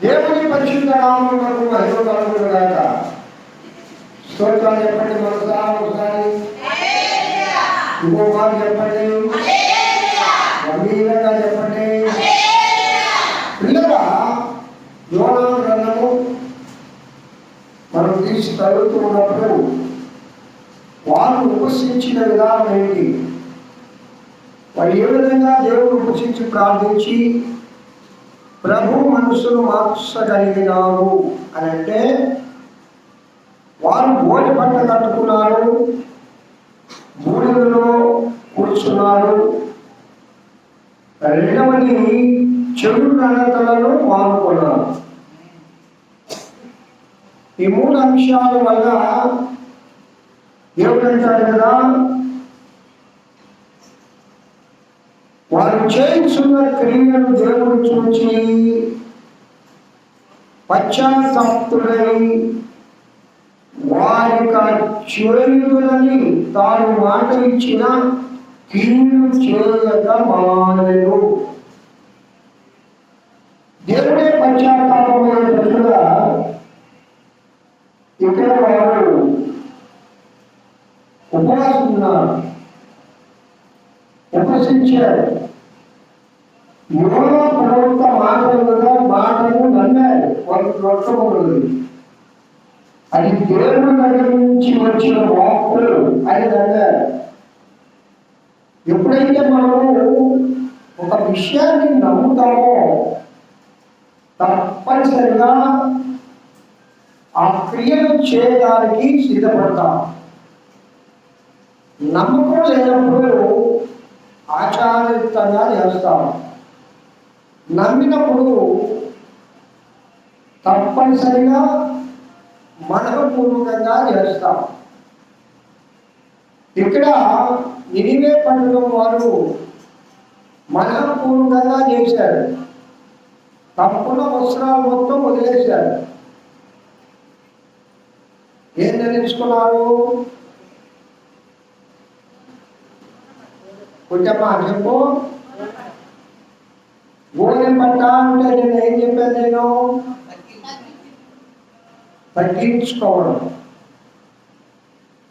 దేవుని పరిశుద్ధ నామమునకు మహిమ కలుగును గాక. స్తోత్రాలు చెప్పండి. ఒకసారి ఇంకో మాట చెప్పండి. గంభీరంగా చెప్పండి. పిల్లగా యోనా గ్రంథము మనం తీసి చదువుతున్నప్పుడు వారు ఉపసించిన విధానం ఏంటి, వారు ఏ విధంగా దేవుడు ఉపసించి ప్రార్థించి ప్రభు మనసును మార్చగలిగినారు అని అంటే, వారు గోడి బట్ట కట్టుకున్నారు, బూడిదలో కూర్చున్నారు, రెండవది చెడు నడతలను మానుకున్నారు. ఈ మూడు అంశాల వల్ల దేవుడు అంటాడు కదా, వారు చేయించున్న క్రియలను దేవుడు చూచి పశ్చాత్తాపుడై వారి చేయులని తాను మాట ఇచ్చిన కీడు చేయక మానెను. దేవుడే పశ్చాత్తాపమైనట్టుగా ఇక్కడ వారు ఉపవాసం ఉన్నారు, ఉపసించారు. యోనా ప్రవక్త మాటలు నమ్మారు. వాళ్ళకి రొట్టబడుతుంది. అది దేవుని దగ్గర నుంచి వచ్చిన వాక్కులు అని నమ్మారు. ఎప్పుడైతే మనము ఒక విషయాన్ని నమ్ముతామో తప్పనిసరిగా ఆ క్రియను చేయడానికి సిద్ధపడతాం. నమ్మకం లేనప్పుడు ఆచారయుక్తంగా చేస్తాం. నమ్మినప్పుడు తప్పనిసరిగా మనఃపూర్వకంగా చేస్తాం. ఇక్కడ నినివే పట్టణం వారు మనఃపూర్వకంగా చేశారు. తప్పున వస్త్రాలు మొత్తం వదిలేశారు. ఏం తెలుసుకున్నారు? కొంచెమ్మా చెప్పు. గోనె పట్ట అంటే నేను ఏం చెప్పాను? నేను తగ్గించుకోవడం.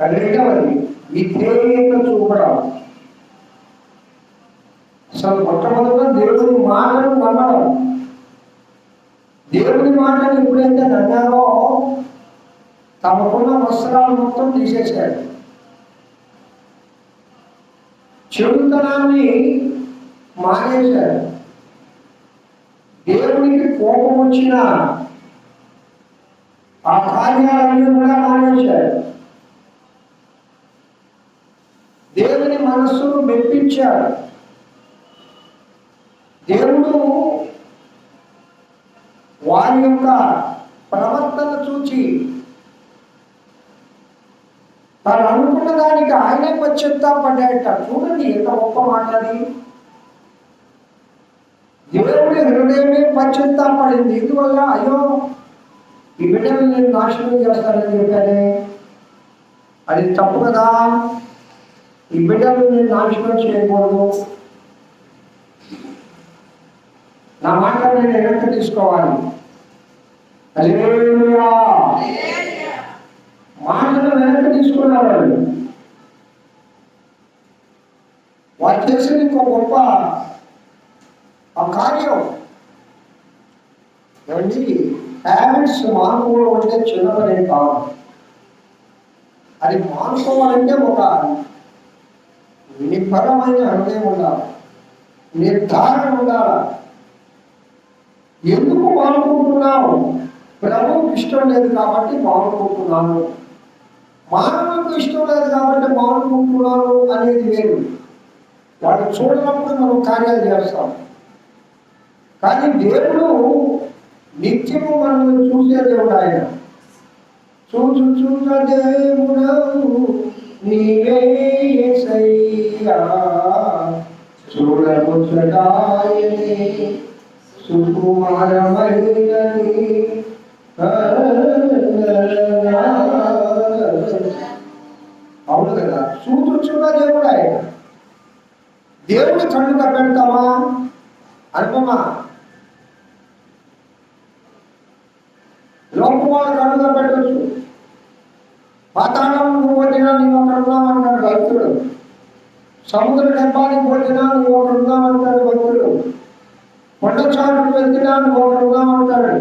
రెండవది విధేయత చూపడం. అసలు మొట్టమొదట దేవుని మాటను నమ్మడం. దేవుని మాటను ఎప్పుడైతే నమ్మారో తమకున్న వస్త్రాలు మొత్తం తీసేశారు. చెడుతనాన్ని మానేశారు. దేవునికి కోపం వచ్చిన ఆ కార్యాలన్నీ కూడా మానేశారు. దేవుని మనస్సును మెప్పించారు. దేవుడు వారి యొక్క ప్రవర్తన చూచి తను అనుకున్న దానికి ఆయనే పశ్చాత్తాపడ్డాయట. చూడండి ఎంత గొప్ప మాట్లాడి. దేవుడి హృదయమే పశ్చాత్తాపడింది. ఇందువల్ల అయ్యో ఈ బిడ్డను నేను నాశనం చేస్తానని చెప్పానే, అది తప్పు కదా. ఈ బిడ్డను నేను నాశనం చేయకూడదు. నా మాట నేను వెనక్కి తీసుకోవాలి. హల్లెలూయా. మాటను వెనక్కి తీసుకున్నారు. వారు చేసిన ఇంకో గొప్ప ఆ కార్యం ఏమండి, హ్యాబిట్స్ మానుకోవడం అంటే చిన్నదనే కాదు. అది మానుకోవాలంటే ఒక నిపరమైన హృదయం ఉండాలి, నిర్ధారణ ఉండాలి. ఎందుకు మానుకుంటున్నావు? ప్రభువుకి ఇష్టం లేదు కాబట్టి మానుకుంటున్నాను, మానవులకు ఇష్టం లేదు కాబట్టి మానుకుంటున్నాను అనేది వేరు. వాడు చూడనప్పుడు మనం కార్యాలు చేస్తాం. కానీ దేవుడు నిత్యము మనం చూసే దేవుడు. ఆయన చూచుచున్న దేవుడవు నీవే యేసయ్యా, చూడముచ్చటాయని సుకుమారమైనది. అవును కదా, చూచుచున్న దేవుడు ఆయన. దేవుడు కన్ను కప్పెడతామా? అనుపమా లోకం వాళ్ళకు అడుగుగా పెట్టవచ్చు. పాతాళం నువ్వు వచ్చినా నీవు అక్కడ ఉన్నావంటాడు భక్తుడు. సముద్ర గర్భానికి వచ్చినా నువ్వు అక్కడ ఉన్నావంటాడు భక్తుడు. కొండ చాటుకు వెళ్తినా నువ్వు అక్కడ ఉన్నావంటాడు.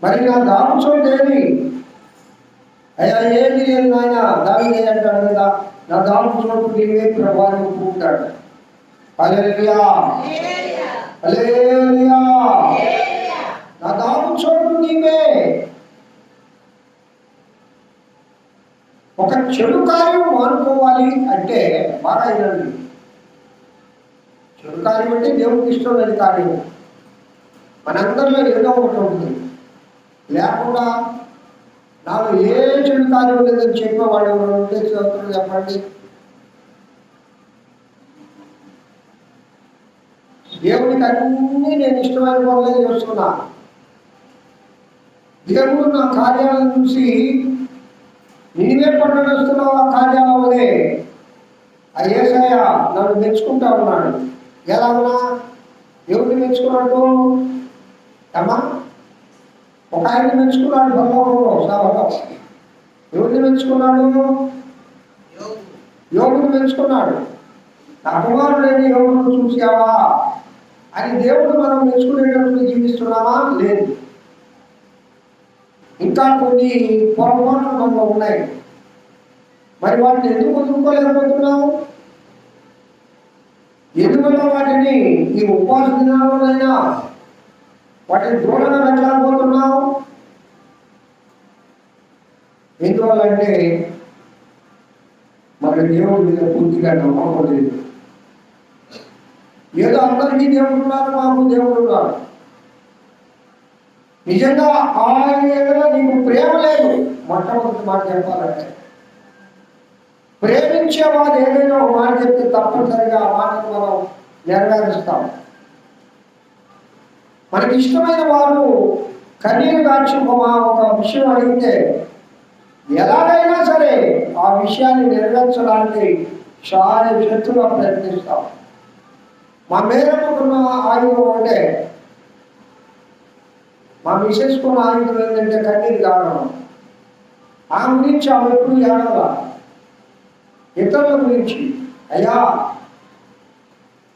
మరి నా దాపు చోటు ఏది? అయ్యా ఏది లేదు నాయన దావీదు అంటాడు కదా, నా దాపు చోటు నీవే ప్రభువా అని ఒప్పుకుంటాడు. హల్లెలూయా, హల్లెలూయా. నా దాపు చోటు నీవే. ఒక చెడు కార్యం మానుకోవాలి అంటే బాగా అయినండి. చెడు కార్యం అంటే దేవుడికి ఇష్టం లేని కార్యం. మనందరిలో ఏదో ఒకటి ఉంటుంది. లేకుండా నాకు ఏ చెడు కార్యం లేదని చెప్పేవాడు ఎవరు ఉంటే చెప్పండి. దేవుడికి అన్నీ నేను ఇష్టమైన పనులే చేస్తున్నా. దేవుడు నా కార్యాలను చూసి నీవే పట్టణస్తున్నావు ఆ కార్యాలవనే ఆ యేసయ్య నన్ను మెచ్చుకుంటా ఉన్నాడు. ఎలాగనా దేవుడిని మెచ్చుకున్నాడు అమ్మా? ఒక ఆయన్ని మెచ్చుకున్నాడు పరలోకంలో సభలో. ఎవరిని మెచ్చుకున్నాడు? యోగుని మెచ్చుకున్నాడు. నా కుమారుడైన యోగును చూసావా అని దేవుడు మనం మెచ్చుకునేటప్పుడు జీవిస్తున్నామా? లేదు. ఇంకా కొన్ని పొరపాట్లు మనలో ఉన్నాయి. మరి వాటిని ఎందుకు వదులుకోలేకపోతున్నావు? ఎందువల్ల వాటిని ఈ ఉపవాస దినాల్లోనైనా వాటిని దూరంగా పెట్టలేకపోతున్నావు? ఎందువల్లంటే మరి దేవుడి మీద పూర్తిగా నమ్మకం లేదు. ఏదో అందరికీ దేవుడు ఉన్నారు, మాకు దేవుడు ఉన్నారు. నిజంగా ఆయన ఏదైనా నీకు ప్రేమ లేదు. మొట్టమొదటి మాట చెప్పాలంటే ప్రేమించేవాడు ఏదైనా ఒక మాట చెప్తే తప్పనిసరిగా ఆ మాటను మనం నెరవేరుస్తాం. మనకి ఇష్టమైన వారు కన్నీరు కాచి ఒక విషయం అడిగితే ఎలాగైనా సరే ఆ విషయాన్ని నెరవేర్చడానికి చాలా శక్తులుగా ప్రయత్నిస్తాం. మా మేరకున్న ఆయుధం అంటే, మా మిసెస్కున్న ఆయుధం ఏంటంటే కన్నీరు కావడం. ఆ గురించి ఆమె ఎప్పుడు ఏడవ ఇతరుల గురించి, అయ్యా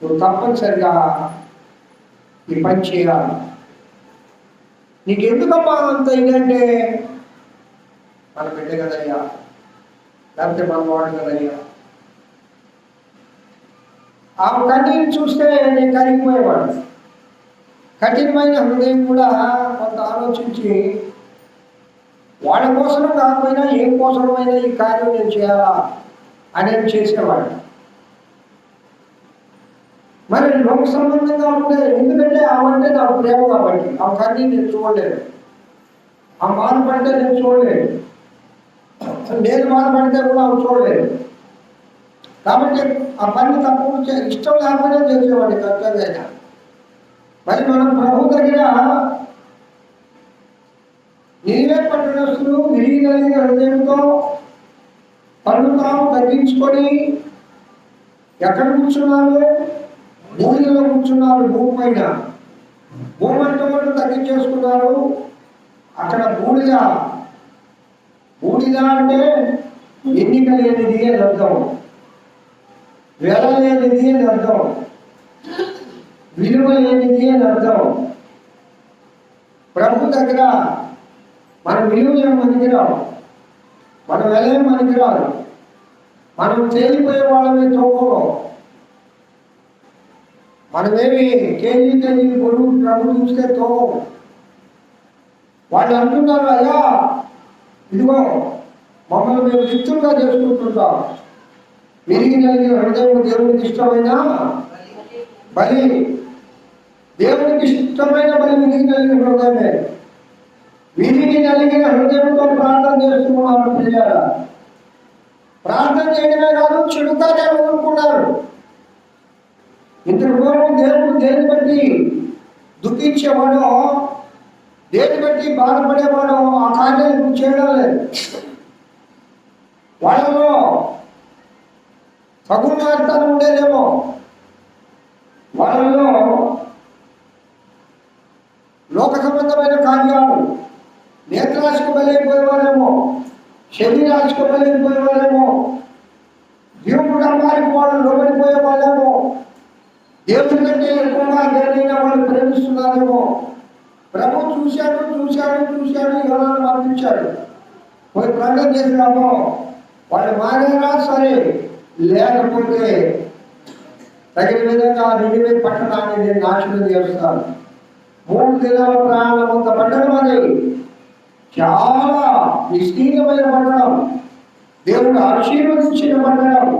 నువ్వు తప్పనిసరిగా ఈ పని చేయాలి. నీకెందుకమ్మా అంత ఇదంటే, మన బిడ్డ కదయ్యా, లేకపోతే మన వాడు కదయ్యా. ఆ కన్నీరు చూస్తే నేను కరిగిపోయేవాడు. కఠినమైన హృదయం కూడా కొంత ఆలోచించి వాళ్ళ కోసం కాకపోయినా ఏం కోసమైనా ఈ కార్యం నేను చేయాలా అనేది చేసేవాడు. మరి లోక సంబంధంగా ఉంటే, ఎందుకంటే ఆవంటే నాకు ప్రేమ కాబట్టి ఆ కన్నీరు నేను చూడలేదు. ఆ బాధపడితే నేను చూడలేదు. నేను బాధపడితే కూడా ఆమె చూడలేదు. కాబట్టి ఆ పని తప్పకుండా ఇష్టం లేకపోయినా చేసేవాడిని కర్తవ్యంగా. మరి మనం ప్రభు దగ్గర నీవే పట్టణస్తులు విరిగి కలిగిన హృదయంతో పన్ను తాము తగ్గించుకొని ఎక్కడ కూర్చున్నారు? భూమిలో కూర్చున్నారు. భూమి పైన భూమి అంటే తగ్గించేసుకున్నారు. అక్కడ బూడిద అంటే ఎన్నిక లేనిది అని అర్థం, వెల లేనిది అని అర్థం, విలువ లేనిది అని అర్థం. ప్రభు దగ్గర మన విలువ పనికిరాదు, మన వెల పనికిరాదు. మనం తేలిపోయే వాళ్ళమే తోకలో. మనమేమి కేజీ పొడుగు ప్రభు చూస్తే తోకం. వాళ్ళు అంటున్నారు, అయ్యా ఇదిగో మమ్మల్ని మేము చిత్తులుగా చేసుకుంటుంటాం. విరిగి నలిగిన హృదయం దేవునికి ఇష్టమైన బలి. దేవునికి ఇష్టమైన బలి విరిగి నలిగిన హృదయమే. విరిగి నలిగిన హృదయంతో ప్రార్థన చేస్తున్నారు ప్రియులారా. ప్రార్థన చేయడమే కాదు, చెడు కార్యాలు కోరుకున్నారు. ఇంతకు పూర్వం దేవుడు దేని బట్టి దుఃఖించేవాడో, దేని బట్టి బాధపడేవాడో ఆ కార్యాలు చేయడం లేదు. వాళ్ళలో సగుణార్థాలు ఉండేదేమో, వాళ్ళలో లోక సంబంధమైన కార్యాలు, ధనాశకు బలైపోయేవారేమో, శరీరాశకు బలైపోయేవారేమో, దేవుడు అమ్మాయికి వాళ్ళు లోబడిపోయే వాళ్ళేమో, దేవుడి కంటే ఎక్కువగా దేనైనా వాళ్ళు ప్రేమిస్తున్నారేమో. ప్రభు చూశాడు యోనాను పంపించాడు, పోయి ప్రార్థన చేసినామో. వాళ్ళు మారేనా సరే, లేకపోతే తగిన విధంగా నినివే పట్టణాన్ని నేను నాశనం చేస్తాను. 3 దినాల ప్రయాణం ఒక పట్టణం, అది చాలా విస్తీర్ణమైన పట్టణం, దేవుడు ఆశీర్వదించిన పట్టణం.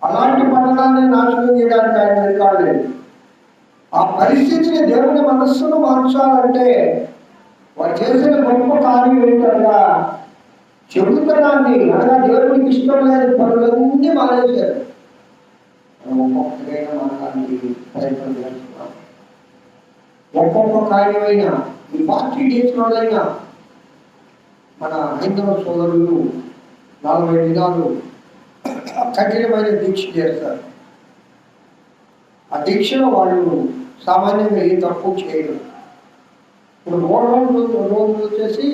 అలాంటి పట్టణాన్ని నాశనం చేయడానికి ఆయన కాలేదు. ఆ పరిస్థితిని దేవుని మనస్సును మార్చాలంటే వారు చేసిన గొప్ప కార్యం ఏంటనగా చెడుతనాన్ని, అనగా దేవుడికి ఇష్టం లేని పనులన్నీ మానేశారు. ఒక్కొక్కరైనా మనకి ప్రయత్నం చేస్తున్నాం. ఒక్కొక్క కార్యమైనా ఈ 40 డేస్లోనైనా మన హైందవ సోదరులు 40 దినాలు కఠినమైన దీక్ష చేస్తారు. ఆ దీక్షలో వాళ్ళు సామాన్యంగా ఏ తప్పు చేయరు. ఇప్పుడు 3 రోజులు వచ్చేసి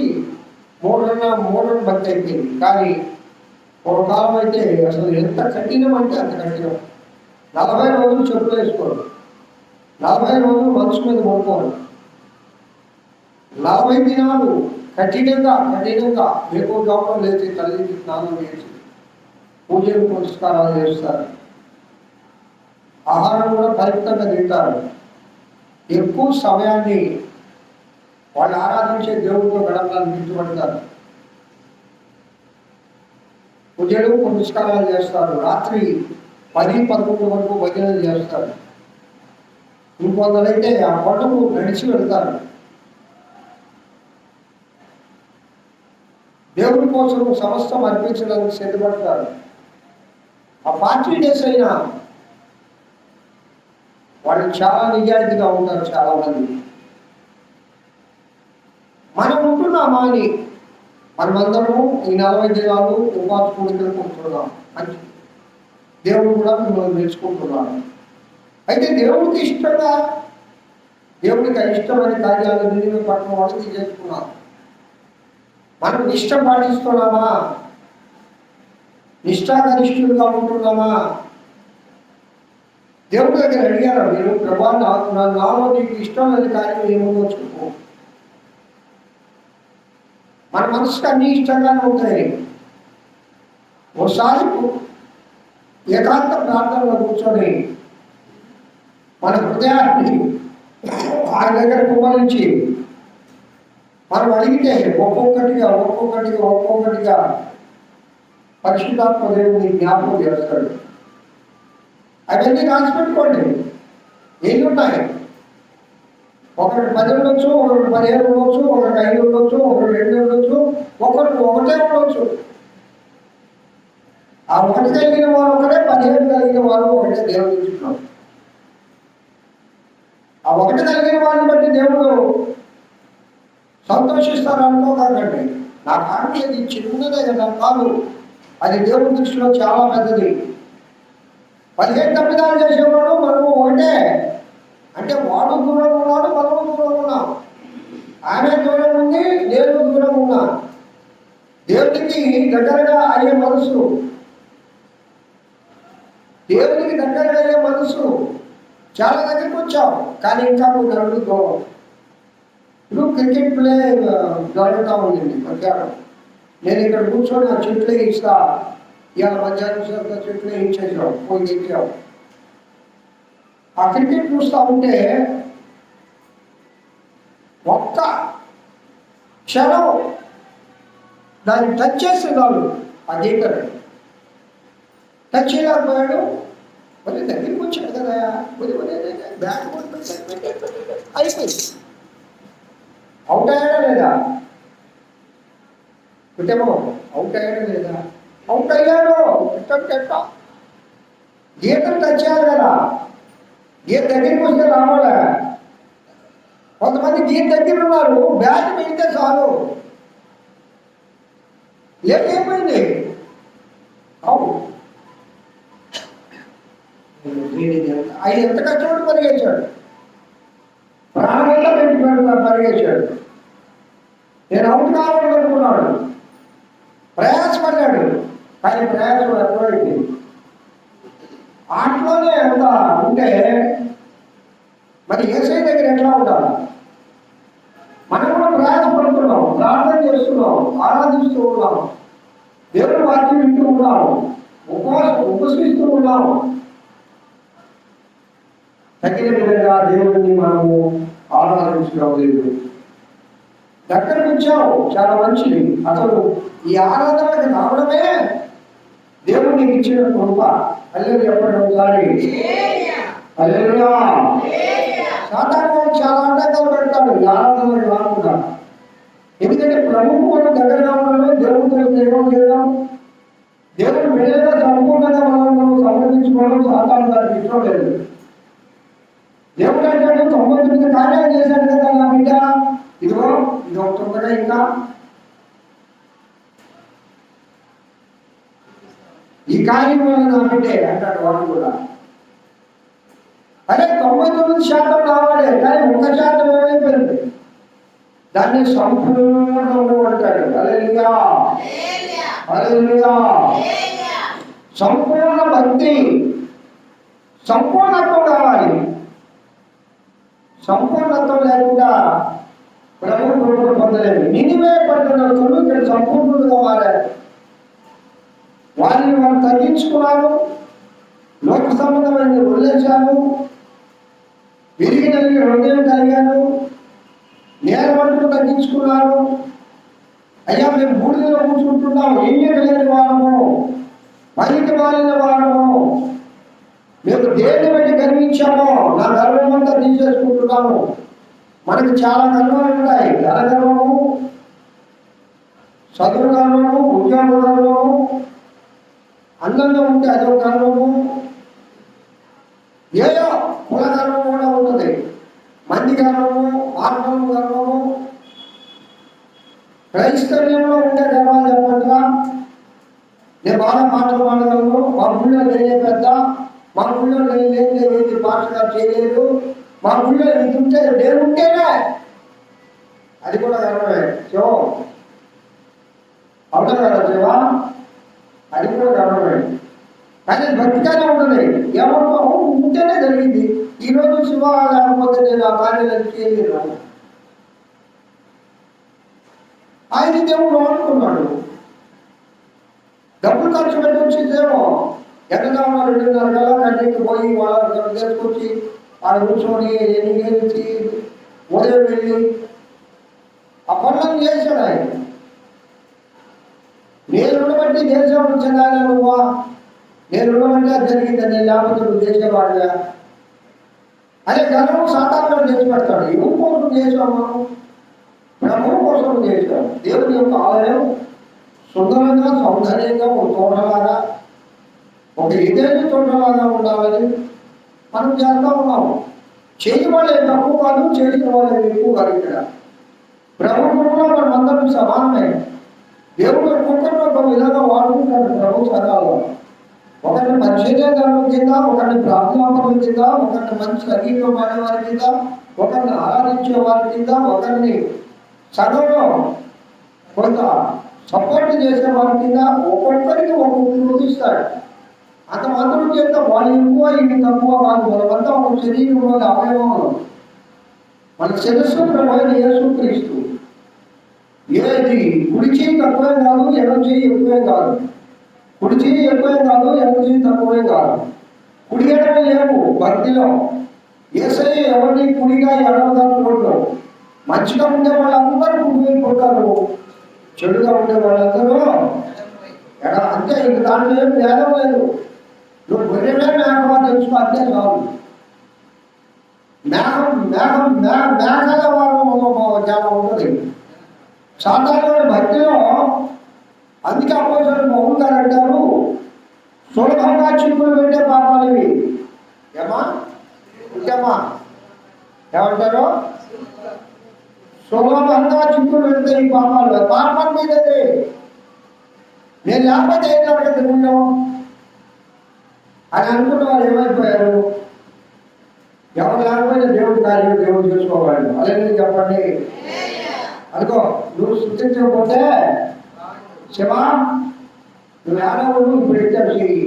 3 భక్తి అయిపోయింది. కానీ ఒక కాలం అయితే అసలు ఎంత కఠినం అంటే అంత కఠినం. 40 రోజులు చెప్పులు వేసుకోరు, 40 రోజులు మనసు మీద పడుకోరు, 40 దినాలు కఠినంగా ఎక్కువ జాబం లేచి తల్లికి స్నానం చేసి పూజలు పురస్కారాలు చేస్తారు. ఆహారం కూడా పరిమితంగా తింటారు. ఎక్కువ సమయాన్ని వాళ్ళు ఆరాధించే దేవుడితో గడపాలని ఇష్టపడతారు. పూజలు పురస్కారాలు చేస్తారు. రాత్రి 10-11 వరకు భజనలు చేస్తారు. ఇంకొందరైతే ఆ కొండకు నడిచి వెళ్తారు. దేవుడి కోసం సమస్తం అర్పించడానికి సిద్ధపడతారు. ఆ 40 డేస్ అయినా వాళ్ళు చాలా నిజాయితీగా ఉంటారు. చాలా మంది మనం ఉంటున్నామా అని మనమందరము ఈ 40 దినాలు ఉపవాస కూడికలు ఉంటున్నాం. మంచి దేవుడు కూడా మిమ్మల్ని నేర్చుకుంటున్నాడు. అయితే దేవుడికి ఇష్టంగా, దేవుడికి ఇష్టమైన కార్యాలన్నీ పట్టిన వాళ్ళు తీసేసుకున్నాం. మనం ఇష్టం పాటిస్తున్నామా? నిష్ఠాగరిష్ఠులుగా ఉంటున్నామా? దేవుడి దగ్గర అడిగారు, మీరు ప్రభా నాలో నీకు ఇష్టం లేని కార్యం ఏముందో చెప్పు. మన మనసుకు అన్ని ఇష్టంగానే ఉంటాయి. ఒకసారి ఏకాంత ప్రార్థనలో కూర్చొని మన హృదయాన్ని ఆయన దగ్గర కుమ్మరించి మనం అడిగితే ఒక్కొక్కటిగా పరిశుద్ధాత్మ దేవుడిని జ్ఞాపకం చేస్తాడు. అవన్నీ రాసిపెట్టుకోండి. ఏమి ఉన్నాయి? ఒకరికి 10 ఉండొచ్చు, ఒకరికి 15 ఉండొచ్చు, ఒకరికి 5 ఉండొచ్చు, ఒకరికి 2 ఉండొచ్చు, ఒకరికి 1 ఉండొచ్చు. ఆ 1 కలిగిన వారు ఒకటే, 15 కలిగిన వారు ఒకటే దేవుడు ఇస్తున్నాడు. ఆ 1 కలిగిన వారిని బట్టి దేవుడు సంతోషిస్తారు అనుకోకండి. నా కారణం అది చిన్నదే కదా కాదు, అది దేవుడి దృష్టిలో చాలా పెద్దది. 15 తప్పిదాలు చేసేవాడు మనము ఒకటే. అంటే వాడు దూరం ఉన్నాడు, మనము దూరం ఉన్నాం. ఆమె దూరం ఉంది, నేను దూరం ఉన్నా. దేవుడికి దగ్గరగా అయ్యే మనసు, దేవుడికి దగ్గరగా అయ్యే మనసు. చాలా దగ్గరికి వచ్చావు, కానీ ఇంకా నువ్వు నలుగురు దూరం. ఇప్పుడు క్రికెట్ ప్లే జరుగుతూ ఉందండి మధ్యాహ్నం. నేను ఇక్కడ కూర్చొని ఆ చెట్లే ఇస్తా, ఇవాళ మధ్యాహ్నం సరిగ్గా చెట్లే ఇచ్చేసావు, పోయి ఎక్కావు. ఆ క్రికెట్ చూస్తూ ఉంటే ఒక్క క్షణం దాన్ని టచ్ చేస్తున్నాడు. ఆ గీతను టచ్ చేయలేకపోయాడు. మరి దగ్గరికి వచ్చాడు కదా, బ్యాట్ అయిపోయింది. అవుట్ అయ్యాడా లేదా? కుటుంబం అవుట్ అయ్యాడా లేదా? అవుట్ అయ్యాడు. ఎట్టా గీతను టచ్ చేయాలి కదా, గీత దగ్గరికి వస్తే రావాలా? కొంతమంది గీత దగ్గర ఉన్నారు, బ్యాట్ మిగితే చాలు. ఏమైంది? అవును, ఆయన ఎంత కష్టపడి పరిగెచ్చాడు, ప్రాణంగా పెట్టి పరిగెచ్చాడు. నేను అవుట్ కావాలనుకున్నాడు, ప్రయాసపడ్డాడు, కానీ ప్రయాసం ఎక్కువైంది. ఆటలోనే ఎంత ఉంటే మరి యేసయ్య దగ్గర ఎట్లా ఉండాలి? మనం కూడా ప్రయాసపడుతున్నాం, ప్రార్థన చేస్తున్నాం, ఆరాధిస్తూ ఉన్నాం, దేవుడి వాక్యం వింటూ ఉన్నాము, ఉపసిస్తూ ఉన్నాము. తగిన విధంగా దేవుడిని మనము ఆరాధించలేదు. దగ్గరకు వచ్చావు, చాలా మంచిది. అసలు ఈ ఆరాధనకు రావడమే దేవుడు నీకు ఇచ్చిన కృప. హల్లెలూయా చెప్పండి ఒకసారి. హల్లెలూయా. సాతాను చాలా ఆటంకాలు పెడతాడు ఈ ఆరాధనకు రాకుండా. ఎందుకంటే ప్రభువు మనం దగ్గరగా ఉండడం, దేవుడితో స్నేహం చేయడం, దేవుడు బిడ్డలుగా సంపూర్ణంగా మనం సమర్పించుకోవడం సాతాను దానికి ఇష్టం లేదు. దేవుడు అంటాడు 99 కార్యాలు చేశాడు కదా నా బిడ్డ, ఇదిగో ఇది ఒకటి ఇంకా ఈ కార్యం నా బిడ్డే అంటాడు వాడు కూడా. అరే 99% రావాడే, కానీ 1% ఏమైపోయింది, దాన్ని సంపూర్ణము అంటాడు. హల్లెలూయా హల్లెలూయా. సంపూర్ణ భక్తి, సంపూర్ణత్వం కావాలి. సంపూర్ణత్వం లేకుండా ప్రభు కృపను పొందలేదు. నినివే పట్టణంలో ఇక్కడ సంపూర్ణులుగా మారారు. వారిని వారు తగ్గించుకున్నారు, లోక సంబంధమైన వదిలేశారు, విరిగి నలిగి హృదయం కలిగారు, నేరవంతులు తగ్గించుకున్నారు. అయ్యా మేము బూడిదలో కూర్చుంటున్నాం, ఏం లేని వారము, పనికి మాలిన వారము, మేము దేన్ని బట్టి గర్వించామో నా గర్వం అంతా తీసేసుకుంటున్నాము. మనకి చాలా గర్వాలు ఉంటాయి. ధన గర్వము, చదువు గర్వము, ఉద్యోగ గర్వము, అందంగా ఉంటే అదో గర్వము, ఏదో కుల గర్వం కూడా ఉంటుంది, మంది గర్వము, మార్గం గర్వము. క్రైస్తవ్యంలో ఉండే గర్వాలు చెప్పట్లా. నేను బాగా పాటలు పాడగలను, మా ఊళ్ళో నేనే పెద్ద, మా ఊళ్ళో నేను లేని ఏది పాటగా చేయలేదు, మా ఊళ్ళో ఇది ఉంటే నేను ఉంటేనే, అది కూడా గర్వమే. సో అవునా కదా శివ, అది కూడా గర్వమే. కానీ భక్తిగానే ఉంటుంది. ఏమన్నా ఉంటేనే జరిగింది. ఈరోజు శివ లేకపోతే నేను ఆ కార్యాలను చేయలేను. ఆయన దేవుడు అనుకున్నాడు. డబ్బులు ఖర్చు పెట్టి వచ్చేదేమో ఎక్కడా 2:30 కల్లా కంటికి పోయి వాళ్ళ తీసుకొచ్చి ఆడ కూర్చొని ఎన్నికేసి ఉదయం వెళ్ళి ఆ పనులను చేశాడు ఆయన. నేనుండబట్టి దేశం వచ్చిందా నువ్వా, నేనుండబట్టి అది జరిగిందని, లేకపోతే నువ్వు చేసేవాడుగా అదే గర్వం సాధారణ చేసి పెడతాడు. ఎవరి కోసం చేసాము? ప్రభువు కోసం చేశాడు. దేవుని యొక్క ఆలయం సుందరంగా సౌందర్యంగా ఒక తోటలాగా, ఒక ఇదేని తోటలాగా ఉండాలని మనం చేస్తూ ఉన్నాము. చేయని వాళ్ళు తక్కువ కాదు, చేసిన వాళ్ళు ఎక్కువ కాదు. ఇక్కడ ప్రభుత్వం కూడా మనం అందరం సమానమే. దేవుడు ఒక్కొక్కరిని ఒక విధంగా వాడుకుంటాడు. ప్రభు సదాలు ఒకరిని పరిచర్యలు కింద, ఒకరిని ప్రార్థనాపరుల కింద, ఒకరిని మంచి సంగీతం పాడేవారి కింద, ఒకరిని ఆరాధించే వారి కింద, ఒకరిని సగంలో కొంత సపోర్ట్ చేసే వారి కింద, ఒక్కొక్కరికి ఒక్కొక్కరు ఇస్తాడు. అంత మాత్రం చేత వాళ్ళు ఎక్కువ ఇవి తక్కువ కాదు. మనమంతా ఒక శరీరంలో అవయవంలో మన శిరస్సు ప్రభు యేసుక్రీస్తు. ఏది కుడి చేయి తక్కువే కాదు, ఎడమ చేయి ఎక్కువే కాదు. కుడి చేయి ఎక్కువే కాదు, ఎడమ చేయి తక్కువే కాదు. కుడి ఎడమ లేవు భక్తిలో. యేసయ్య ఎవరిని కుడిగా ఎడమగా చూడరు. మంచిగా ఉండే వాళ్ళందరూ కుడి వైపు ఉంటారు, చెడుగా ఉండే వాళ్ళందరూ అంతే. ఇంక దాంట్లో ఏం భేదం లేదు. నువ్వు గొర్రెమే మేకమా తెలుసుకో, అంతే చాలు. మేకల వారు చాలా ఉంటుంది సాధారణ భక్తిలో. అందుకే అపోస్తలుడు పౌలు గారు అంటారు, సులభంగా చిక్కులు పెట్టే పాపాలు ఇవి. ఏమా ఇంకేమా ఏమంటారు? సులభంగా చిక్కులు పెడితే ఈ పాపాలు. పాపం మీదది. నేను లేకపోతే ఏం జరగదు దేవుళ్ళు అని అనుకున్న వాళ్ళు ఏమైపోయారు? ఎవరు లేకపోతే దేవుడి కార్యం దేవుడు చేసుకోవాలి. అదే చెప్పండి. అదిగో నువ్వు సృష్టించకపోతే శివా నువ్వు ఏడవడు ఇప్పుడు ఇచ్చావు చెయ్యి.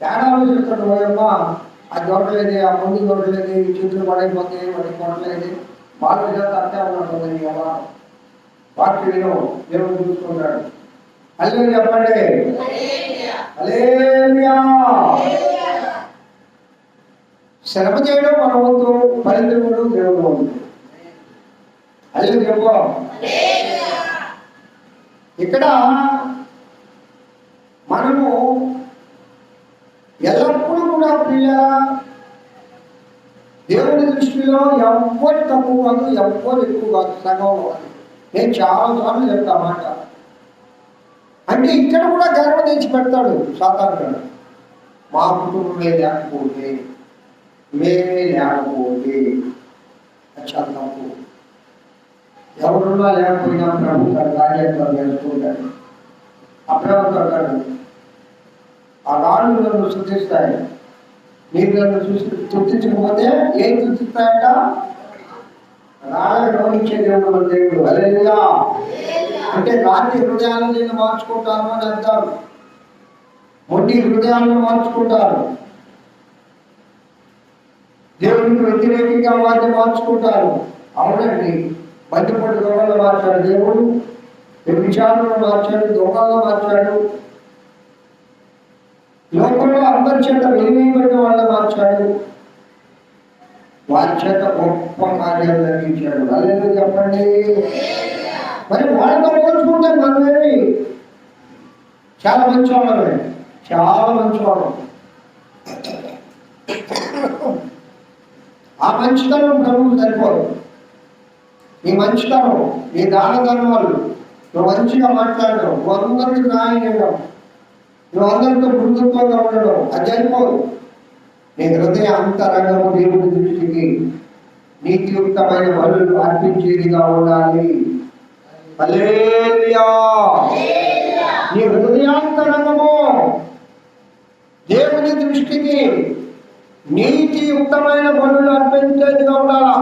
ఏడాలు చేస్తాడు పోయమ్మా, అది దొరకలేదు, ఆ ముందు దొరకలేదు, ఈ చేతులు పడైపోతే వాడికి కొనలేదు, బాగా చేత అట్టే ఉన్నట్టుంది కదా. వాక్యం విను, దేవుడు చూసుకుంటాడు. హల్లెలూయా చెప్పండి. హల్లెలూయా. శ్రమ చేయడం మన వంతు, ఫలితం దేవుడు వంతు. అదే చెప్పు. ఇక్కడ మనము ఎల్లప్పుడూ కూడా ప్రియ దేవుని దృష్టిలో ఎవ్వరు తక్కువ కాదు, ఎవ్వరు ఎక్కువ కాదు, సగం కాదు. నేను చాలా సార్లు చెప్తా మాట. అంటే ఇక్కడ కూడా గర్వం తెచ్చి పెడతాడు సాతానుడు. మా కుటుంబమే లేకపోతే, మేమే లేకపోతే చాలా తప్పు. ఎవరున్నా లేకపోయినా ప్రభు తన కార్యాలు చేసుకుంటాడు. అప్రమత్తాడు. ఆ రాళ్ళు నన్ను సృష్టిస్తాయి. మీరు నన్ను సృష్టించకపోతే ఏం సృష్టిస్తాయంట? రాళ్ళని గమనించే దేవుడు మన దేవుడు. హల్లెలూయా. అంటే రాతి హృదయాలను నేను మార్చుకుంటాను అని అంటారు. మొండి హృదయాలను మార్చుకుంటారు. దేవునికి వ్యతిరేకంగా వాటిని మార్చుకుంటారు. అవునండి, బంతిపొట్టు దొంగలు మార్చాడు దేవుడు, విచారణను మార్చాడు, దొంగలను మార్చాడు, లోకంలో అందరి చేత వెలివేయబడిన వాళ్ళని మార్చాడు, వారి చేత గొప్ప కార్యాలు జరిగించాడు. హల్లెలూయా చెప్పండి. మరి వాళ్ళతో పోల్చుకుంటే మనమే చాలా మంచివాళ్ళమే, చాలా మంచివాళ్ళం. ఆ మంచితనం ప్రభువు సరిపోదు. నీ మంచితనం, నీ దాన ధర్మాలు, నువ్వు మంచిగా మాట్లాడడం, నువ్వు అందరికీ న్యాయం చేయడం, నువ్వు అందరితో మృదుత్వంగా ఉండడం, అది సరిపోదు. నీ హృదయ అంతరంగము దేవుడి దృష్టికి నీతియుక్తమైన బలులు అర్పించేదిగా ఉండాలి. హల్లెలూయా. నీ హృదయాంతరంగము దేవుని దృష్టికి నీతియుక్తమైన బలులు అర్పించేదిగా ఉండాలా.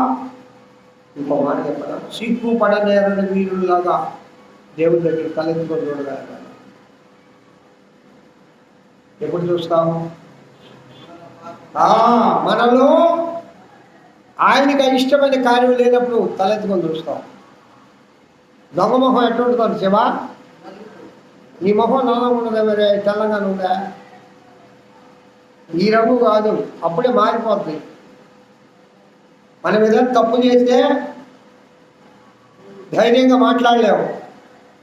ఇంకో మాట చెప్పరా, సిగ్గు పడనేరని వీరులాగా దేవుడి దగ్గర తలెత్తుకొని చూడగలగాలి. ఎప్పుడు చూస్తాము? మనలో ఆయనకి ఇష్టమైన కార్యం లేనప్పుడు తలెత్తుకొని చూస్తాం. దొంగ మొహం ఎట్టుంటుంది శివా? నీ మొహం నల్లగా ఉండదా, మరి తెల్లగానే ఉందా? ఈ రంగు కాదు, అప్పుడే మారిపోతుంది. మనం ఏదైనా తప్పు చేస్తే ధైర్యంగా మాట్లాడలేము,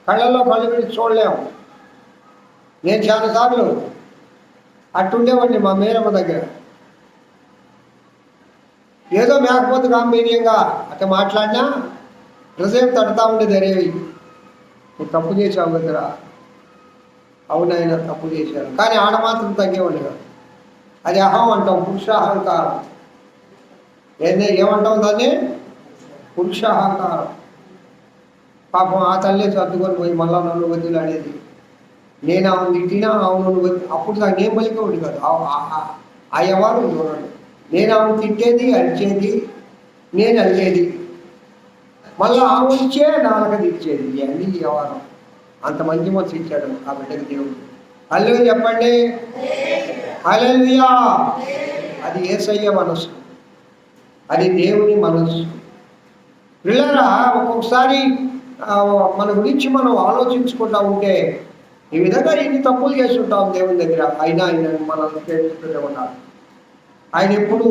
కళ్ళల్లో కళ్ళు పెట్టి చూడలేము. నేను చాలాసార్లు అట్టుండేవాడిని మా మేరమ్మ దగ్గర. ఏదో మేకపోతే గాంభీర్యంగా అట్లా మాట్లాడినా హృదయం తడుతూ ఉండేది. అరేవి నువ్వు తప్పు చేసావు కదరా. అవునైనా తప్పు చేశాను, కానీ ఆడ మాత్రం తగ్గేవాడిని కాదు. అది అహం అంటాం, పురుషాహంకారం. ఏమంటాం దాన్ని? పురుషాహంకారం. పాపం ఆ తల్లి సర్దుకొని పోయి మళ్ళా నన్ను వదిలాడేది. నేను ఆమెను తిట్టినా అవును అప్పుడు నాకు నేను పలికేవాడు కాదు. ఆ ఎవరు చూడండి, నేను ఆమెను తిట్టేది, అరిచేది, నేను అరిచేది, మళ్ళీ ఆమె ఇచ్చే నాలుక తిచ్చేది. అన్నీ ఎవరు అంత మంచి మనసు ఇచ్చాడు ఆ బిడ్డకి దేవుడు. హల్లెలూయా చెప్పండి. హల్లెలూయా. అది యేసయ్య మనసు, అది దేవుని మనసు. పిల్లరా, ఒక్కొక్కసారి మన గురించి మనం ఆలోచించుకుంటా ఉంటే ఈ విధంగా ఇన్ని తప్పులు చేస్తుంటాం దేవుని దగ్గర. అయినా ఆయన మనల్ని ప్రేమిస్తూనే ఉన్నాడు. ఆయన ఎప్పుడు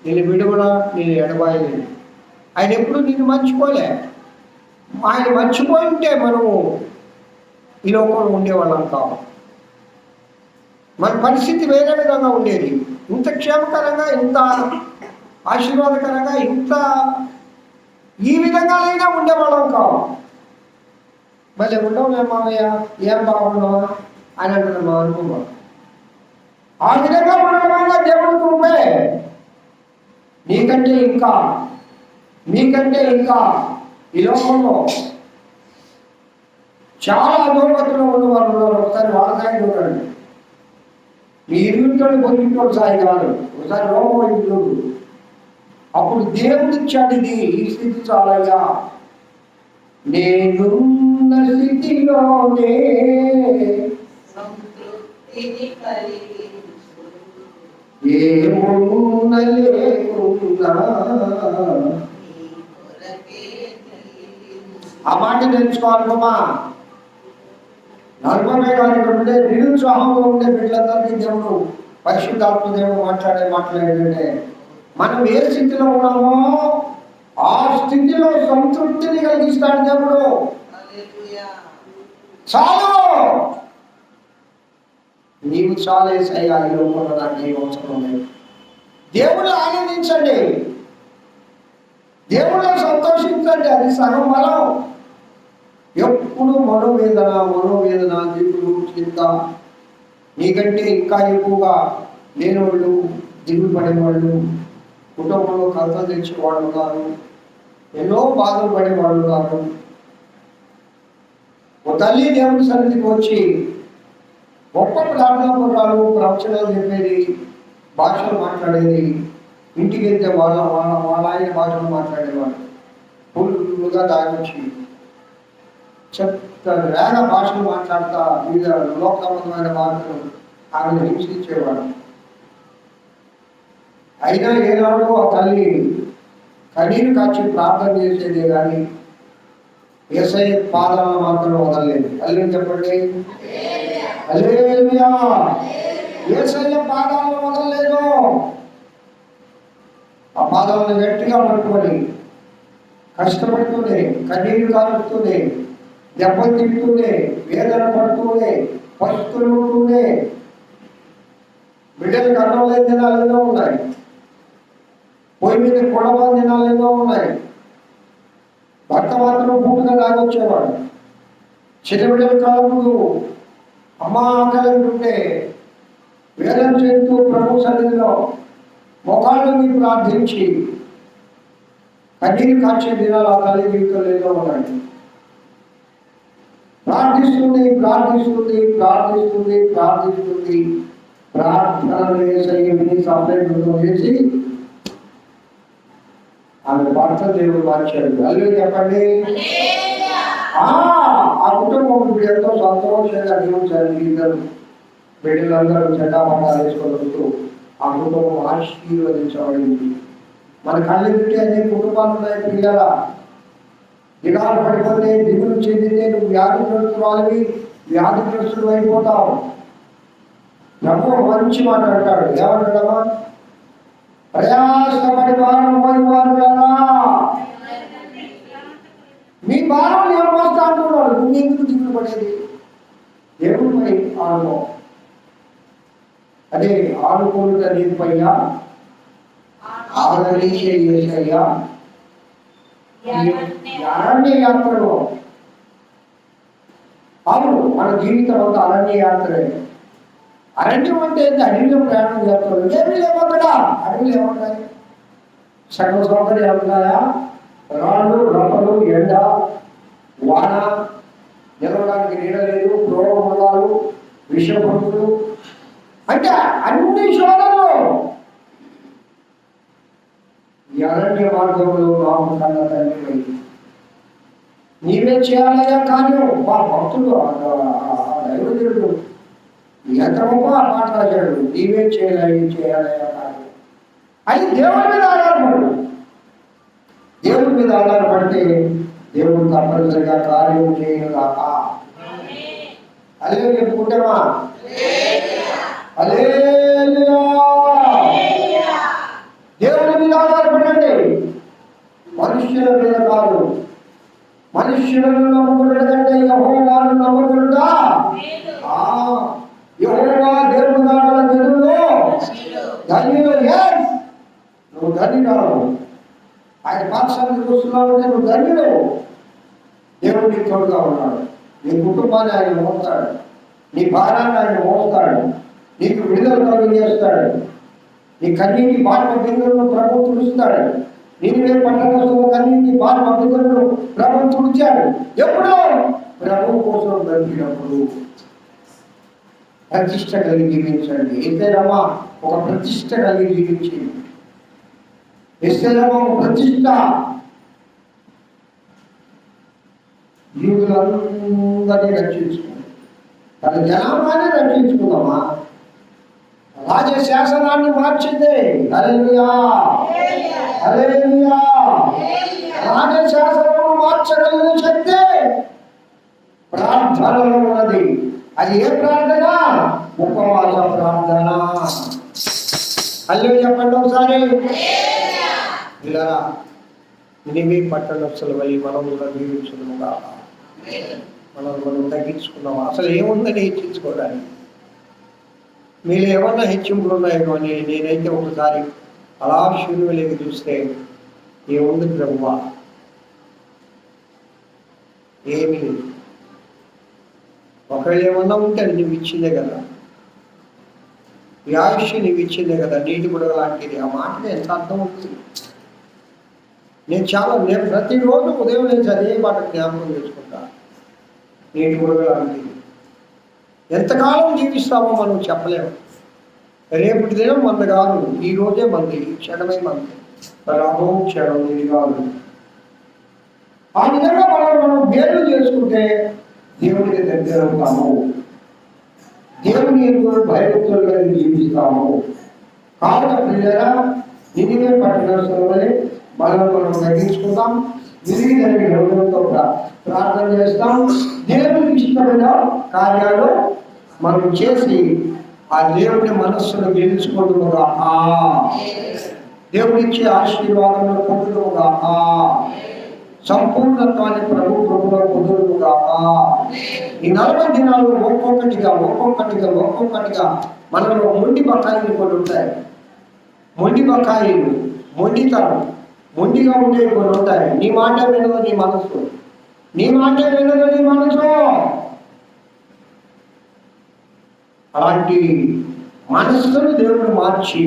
నేను విడువడా, నేను ఎడబాయలేదు. ఆయన ఎప్పుడు నిన్ను మర్చిపోలే. ఆయన మర్చిపోయి ఉంటే మనము ఈ లోకంలో ఉండేవాళ్ళం కావు. మన పరిస్థితి వేరే విధంగా ఉండేది. ఇంత క్షేమకరంగా, ఇంత ఆశీర్వాదకరంగా, ఇంత ఈ విధంగా అయినా ఉండేవాళ్ళం కావు. మళ్ళీ ఉండవు మామయ్య, ఏం బాగున్నావా అని అంటున్నాం మా అనుభవం. ఆ విధంగా ఉండడం వల్ల దేవుడి కృపే. నీకంటే ఇంకా, మీకంటే ఇంకా ఈ లోకంలో చాలా అధోగతిలో ఉన్న వాళ్ళు ఉన్నారు. ఒకసారి వాళ్ళ స్థాయి చూడండి. మీ ఇరువుతోని పొందింటోడు స్థాయి కాదు. ఒకసారి లోకం వైపు చూడు. అప్పుడు దేవుడు ఇచ్చాడు, ఇది ఈ స్థితి చాలయ్యా, నేనున్న స్థితిలోనే ఏమున్న లేకున్నా ఆ మాట నేర్చుకోవాలమ్మా. 40 గారికి ఉండే నిరుత్సాహంలో ఉండే బిడ్డలందరికీ దేవుడు పరిశుద్ధాత్మ దేవుడు మాట్లాడే మాటలు ఏంటంటే, మనం ఏ స్థితిలో ఉన్నామో ఆ స్థితిలో సంతృప్తిని కలిగిస్తాడు దేవుడు. చాలు, నీవు చాలేసయ్యా, ఈ లోకంలో నాకు ఏం అవసరం లేదు. దేవుడు ఆనందించండి, దేవుడు సంతోషించండి, అది సగం బలం. ఎప్పుడు మనోవేదన, దిగులు, చింత, నీకంటే ఇంకా ఎక్కువగా లేనివాళ్ళు, దిగులు పడేవాళ్ళు, కుటుంబంలో కలత తెచ్చేవాళ్ళు ఉన్నారు, ఎన్నో బాధలు పడేవాళ్ళు ఉన్నారు. ఒక తల్లి దేవుడి సన్నిధికి వచ్చి గొప్ప ప్రార్థనాపూర్వాలు, ప్రవచనాలు చెప్పేది, భాషలు మాట్లాడేది, ఇంటికి వెళ్తే వాళ్ళ ఆయన భాషలు మాట్లాడేవాడు. ఫుల్గా తాగొచ్చి చెత్త వేగ భాషలు మాట్లాడుతా వివిధ లోకసంబంధమైన భాషలు ఆమెను హింసించేవాడు. అయినా ఏనాడు ఆ తల్లి కన్నీరు కాచి ప్రార్థన చేసేదే కానీ యేసయ్య పాదాలను మాత్రం వదలలేదు. అల్లు చెప్పండి, హల్లెలూయా. యేసయ్య పాదాలను వదలలేదు. ఆ పాదాలను గట్టిగా పట్టుకొని కష్టపడుతూనే, కన్నీరు కారుతూనే, దెబ్బలు తింటూనే, వేదన పడుతూనే, పస్తులు ఉంటూనే, బిడ్డలకు అన్నం లేని దినాలు ఎన్నో ఉన్నాయి, పొయ్యి మీద కొడవని దినాలు ఎన్నో ఉన్నాయి. భర్త మాత్రం పూర్తిగా తాగొచ్చేవాడు. చిన్న బిడ్డల కాలం ముందు అమ్మా ఆకలింటుంటే వేదన చేస్తూ ప్రభు సన్నిధిలో మొఖాలను మీరు ప్రార్థించి కన్నీరు కాచే దినాలు ఆ తల్లి జీవితంలో ఏదో ఉన్నాయి. ప్రార్థిస్తుంది, ప్రార్థనలు చేసి ఆమె భర్త దేవుడు మార్చాడు. అల్లు చెప్పండి. ఆ కుటుంబం ఇప్పుడు ఎంతో సంతోషంగా జీవించారు. ఇద్దరు బిడ్డలందరూ చెడ్డాపట్టాలు వేసుకోవచ్చు. ఆ కుటుంబం ఆశీర్వదించబడింది. మన కళ్ళు పెట్టి అనేక కుటుంబాలు ఉన్నాయి. పిల్లల దిగాలు పడిపోతే, దిగులు చెందితే నువ్వు వ్యాధిగ్రస్తులు అయిపోతావు. ప్రభు మంచి మాట అంటాడు. ఏమంటాడమ్మా? ప్రయాసపడి భారం పోయేవారు కదా, మీ భారం ఎవరు వస్తా అంటున్నాడు. నువ్వు ఎందుకు దిగులు పడేది? దేవుడిపై ఆడుకో. అదే ఆడుకోలుట నీపైగా ఆదరించే యేసయ్యా అరణ్య యాత్రలో. అవును, మన జీవితం అంతా అరణ్య యాత్రే. అరణ్యం అంటే అడవిలో ప్రయాణం చేస్తారు. ఏమీ లేవక్కడ, అడవిలో ఏముంటాయి? సకల సౌకర్యాలు ఉన్నాయా? రాళ్ళు, రప్పలు, ఎండ, వాన, నిలవడానికి నీడ లేదు, క్రూరమృగాలు, విషపంతులు, అంటే అన్ని శోధనలు. ఈ అరణ్య మార్గంలో నాకు కన్న తండ్రి నీవే చేయాలయ్యా. కానీ మా భక్తుడు దైవజనుడు ఎంత గొప్ప మాట రాశాడు. నీవే చేయాలయ్యా కానీ అది దేవుడి మీద ఆధారపడు. దేవుడి మీద ఆధారపడితే దేవుడు తప్పనిసరిగా కార్యం చేయగాక. అదే చెప్పుకుంటామా? హల్లెలూయా. దేవుడి మీద ఆధారపడండి, మనుష్యుల మీద కాదు. మనుష్యులను నమ్ముకున్నట్టు కంటే యెహోవాను నమ్ముకున్నదా? యెహోవా దేవుడు దాటల జనులు ధన్యులు. నువ్వు ధన్యురాలు. ఆయన పాఠశాలకు వస్తున్నావు అంటే నువ్వు ధన్యుడు. దేవుడు నీకు తోడుగా ఉన్నాడు. నీ కుటుంబాన్ని ఆయన మోస్తాడు, నీ భారాన్ని ఆయన మోస్తాడు, నీకు విడుదల కలిగజేస్తాడు. నీ కన్నీటి బాధ బిందులను ప్రభువు తుడుస్తాడు. నీవే పట్టణస్తున్న కన్నీటి బాధ బిందులను ప్రభువు తుడిచాడు. ఎప్పుడో ప్రభువు కోసం బ్రతికినప్పుడు. ప్రతిష్ట కలిగి జీవించండి. ఎస్తేరమ్మ ఒక ప్రతిష్ట కలిగి జీవించింది. ఎస్తేరమ్మ ఒక ప్రతిష్ట. జీవులందరినీ రక్షించుకుంది. తన జనాభాన్ని రక్షించుకుందామా? రాజ శాసనాన్ని మార్చింది. హల్లెలూయా, హల్లెలూయా. రాజ శాసనము మార్చగలిగిన శక్తి ప్రార్థనలో ఉన్నది. అది ఏ ప్రార్థన? ఉపవాస ప్రార్థన. హల్లెలూయా చెప్పండి ఒకసారి. ఇలా నినివే పట్టణస్తుల వల్ల మనం కూడా జీవించుకున్నాము. మనం తగ్గించుకున్నాము. అసలు ఏముందని హెచ్చించుకోవడానికి? మీరు ఏమన్నా హెచ్చింపులు ఉన్నాయో అని నేనైతే ఒకసారి అలా శూన్యులకి చూస్తే ఏముంది ప్రభువా? ఏమీ లేదు. ఒకవేళ ఏమన్నా ఉంటే అది నువ్వు ఇచ్చిందే కదా, ఈ ఆయుష్యం నువ్వు ఇచ్చిందే కదా, నీటి బుడగ లాంటిది. ఆ మాటకి ఎంత అర్థం ఉంటుంది? నేను ప్రతిరోజు ఉదయం లేచి అదే మాట జ్ఞాపకం చేసుకుంటా. నీటి బుడగ లాంటిది. ఎంతకాలం జీవిస్తామో మనం చెప్పలేము. రేపటి దినం మంది కాదు, ఈ రోజే మంది, ఈ క్షణమే మంది, రాబో క్షణం ఇది కాదు. ఆ విధంగా మనం వేరు చేసుకుంటే దేవుడికి దగ్గర అవుతాము, దేవుని భయభక్తులుగా జీవిస్తాము. కావున ప్రియులారా, నినివే పట్టణస్తులే మనం తగ్గించుకుందాం. విరిగి జరిగిన హృదయంతో ప్రార్థన చేస్తాం. దేవునికి ఇష్టమైన కార్యాలు మనం చేసి ఆ దేవుని మనస్సును గెలుచుకుంటుగా, దేవుడిచ్చే ఆశీర్వాదాలను పొందుతుగా, సంపూర్ణత్వాన్ని ప్రభు ప్రభులో పొందుతుగా. ఈ 40 దినాలు ఒక్కొక్కటిగా మనలో మొండి బకాయిలు కొన్ని ఉంటాయి. మొండి బకాయిలు, మొండితనం, మొండిగా ఉండే కొన్ని ఉంటాయి. నీ మాట వినదు నీ మనసు, నీ మాట వినదు నీ మనసు. అలాంటి మనస్సును దేవుడు మార్చి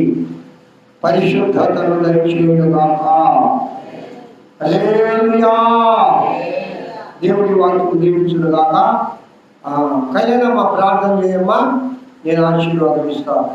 పరిశుద్ధతను దయచేయుగాక. హల్లెలూయా. దేవుడి వాక్కు దీవించుగాక. కళ్యాణ మా ప్రార్థన చేయమ్మా, నేను ఆశీర్వాదం ఇస్తాను.